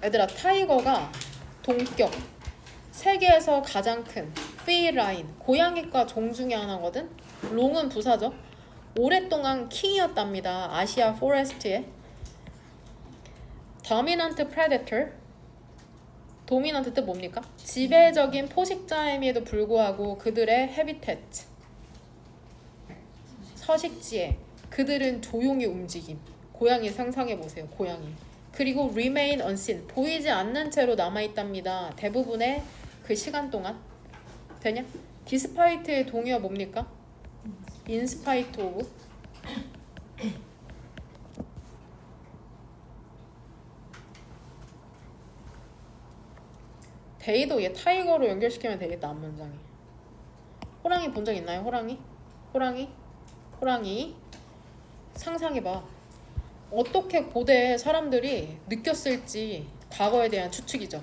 얘들아 타이거가 동격 세계에서 가장 큰 페이라인 고양이과 종 중에 하나거든. 롱은 부사죠. 오랫동안 킹이었답니다. 아시아 포레스트의 도미넌트 프레데터. 도미넌트 뜻 뭡니까? 지배적인 포식자임에도 불구하고 그들의 헤비테트 서식지에 그들은 조용히 움직임. 고양이 상상해보세요. 고양이. 그리고 remain unseen 보이지 않는 채로 남아있답니다. 대부분의 그 시간 동안. 되냐? 디스파이트의 동의어 뭡니까? 인스파이트 오브. 데이도 얘 타이거로 연결시키면 되겠다. 앞문장이. 호랑이 본 적 있나요? 호랑이? 호랑이 상상해봐. 어떻게 고대 사람들이 느꼈을지 과거에 대한 추측이죠.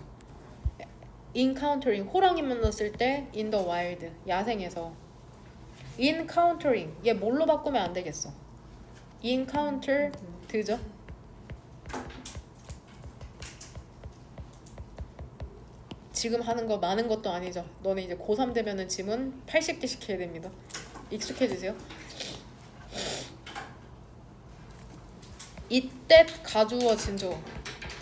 encountering 호랑이 만났을 때 in the wild 야생에서. encountering 얘 뭘로 바꾸면 안 되겠어? encounter 드죠. 지금 하는 거 많은 것도 아니죠. 너네 이제 고3 되면은 지문 80개씩 해야 됩니다. 익숙해지세요. 이때 가주어 진주어.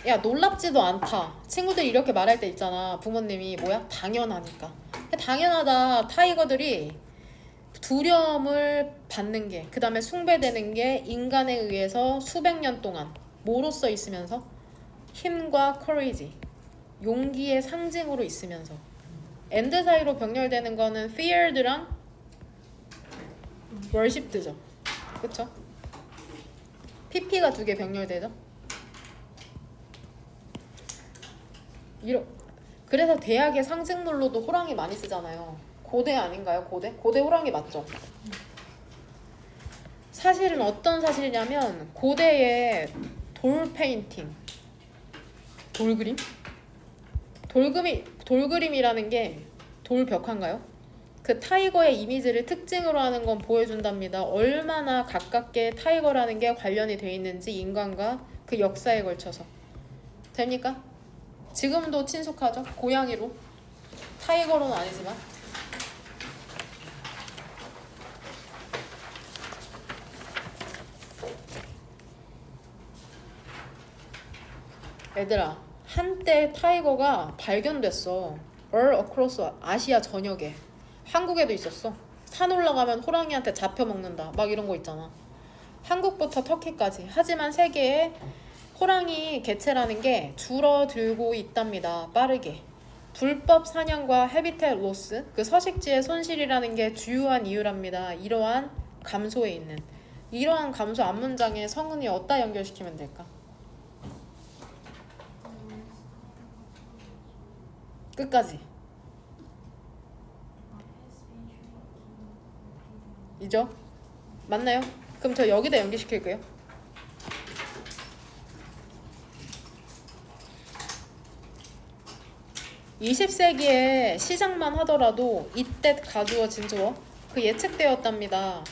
야 놀랍지도 않다. 친구들이 이렇게 말할 때 있잖아. 부모님이 뭐야? 당연하니까. 당연하다. 타이거들이 두려움을 받는 게 그 다음에 숭배되는 게 인간에 의해서 수백 년 동안 뭐로써 있으면서? 힘과 courage 용기의 상징으로 있으면서. and 사이로 병렬되는 거는 feared랑 worshiped죠. 그쵸? PP가 2개 병렬되죠. 그래서 대학의 상징물로도 호랑이 많이 쓰잖아요. 고대 아닌가요? 고대 호랑이 맞죠? 사실은 어떤 사실이냐면 고대의 돌 페인팅, 돌그림이라는 게 돌벽화인가요? 그 타이거의 이미지를 특징으로 하는 건 보여준답니다. 얼마나 가깝게 타이거라는 게 관련이 돼 있는지 인간과 그 역사에 걸쳐서. 됩니까? 지금도 친숙하죠? 고양이로. 타이거로는 아니지만. 얘들아, 한때 타이거가 발견됐어. all across 아시아 전역에. 한국에도 있었어. 산 올라가면 호랑이한테 잡혀먹는다 막 이런 거 있잖아. 한국부터 터키까지. 하지만 세계에 호랑이 개체라는 게 줄어들고 있답니다. 빠르게. 불법 사냥과 해비텟 로스, 그 서식지의 손실이라는 게 주요한 이유랍니다. 이러한 감소에 있는. 이러한 감소 앞문장에 성은이 어디다 연결시키면 될까? 끝까지. 이죠? 맞나요? 그럼 저 여기다 연결시킬게요. (20세기에) 시작만 하더라도 이때 가두어 진주어 그 예측되었답니다.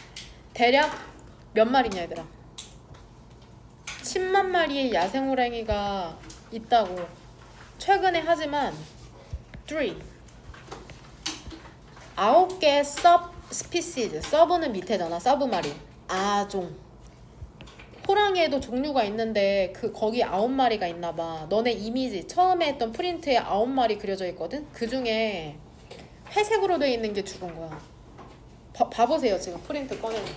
대략 몇 마리냐 얘들아? 10만 마리의 야생호랑이가 있다고. 최근에 하지만 9개 서브 스피시즈, 서브는 밑에잖아. 서브마린, 아종. 호랑이에도 종류가 있는데 거기 9마리가 있나봐. 너네 이미지 처음에 했던 프린트에 9마리 그려져 있거든. 그 중에 회색으로 되어 있는 게 죽은 거야. 봐보세요. 지금 프린트 꺼내면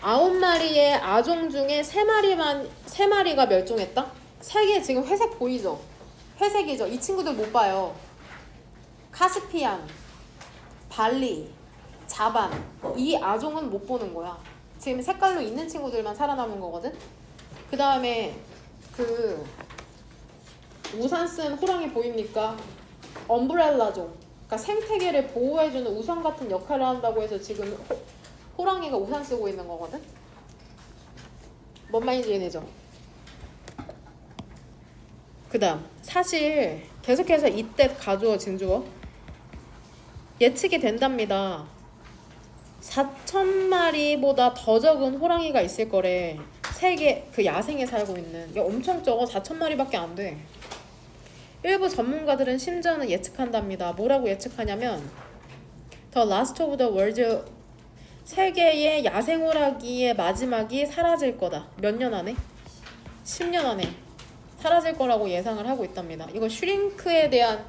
9마리의 아종 중에 3마리가 멸종했다? 3개 지금 회색 보이죠? 회색이죠? 이 친구들 못 봐요. 카스피안, 발리, 자반. 이 아종은 못 보는 거야. 지금 색깔로 있는 친구들만 살아남은 거거든. 그 다음에 그 우산 쓴 호랑이 보입니까? 엄브렐라종. 그러니까 생태계를 보호해주는 우산 같은 역할을 한다고 해서 지금 호랑이가 우산 쓰고 있는 거거든. 뭔 말인지 이해되죠? 그 다음 사실 계속해서 이때 가주어 진주어 예측이 된답니다. 4,000마리보다 더 적은 호랑이가 있을 거래. 세계 그 야생에 살고 있는. 이게 엄청 적어. 4,000마리밖에 안 돼. 일부 전문가들은 심지어는 예측한답니다. 뭐라고 예측하냐면 The last of the world, 세계의 야생호랑이의 마지막이 사라질 거다. 몇 년 안에? 10년 안에 사라질 거라고 예상을 하고 있답니다. 이거 슈링크에 대한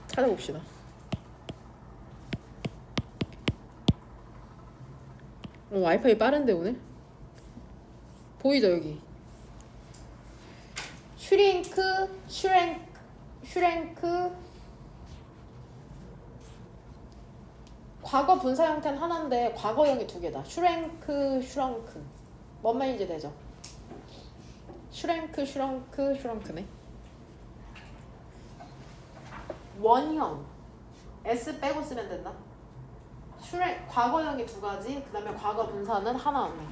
찾아봅시다. 와이파이 빠른데 오늘? 보이죠 여기? 슈랭크 과거 분사 형태는 하나인데 과거형이 2개다. 슈렁크. 뭔 말인지 되죠? 슈렁크네. 원형 S 빼고 쓰면 된다. 과거형이 2가지, 그 다음에 과거 분사는 하나네.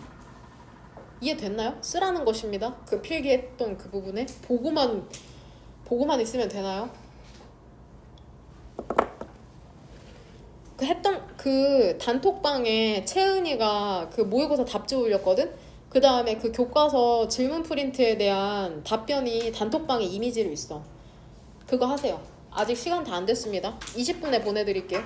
이해됐나요? 쓰라는 것입니다. 그 필기했던 그 부분에 보고만 있으면 되나요? 그 단톡방에 채은이가 그 모의고사 답지 올렸거든? 그 다음에 그 교과서 질문 프린트에 대한 답변이 단톡방에 이미지로 있어. 그거 하세요. 아직 시간 다 안 됐습니다. 20분에 보내드릴게요.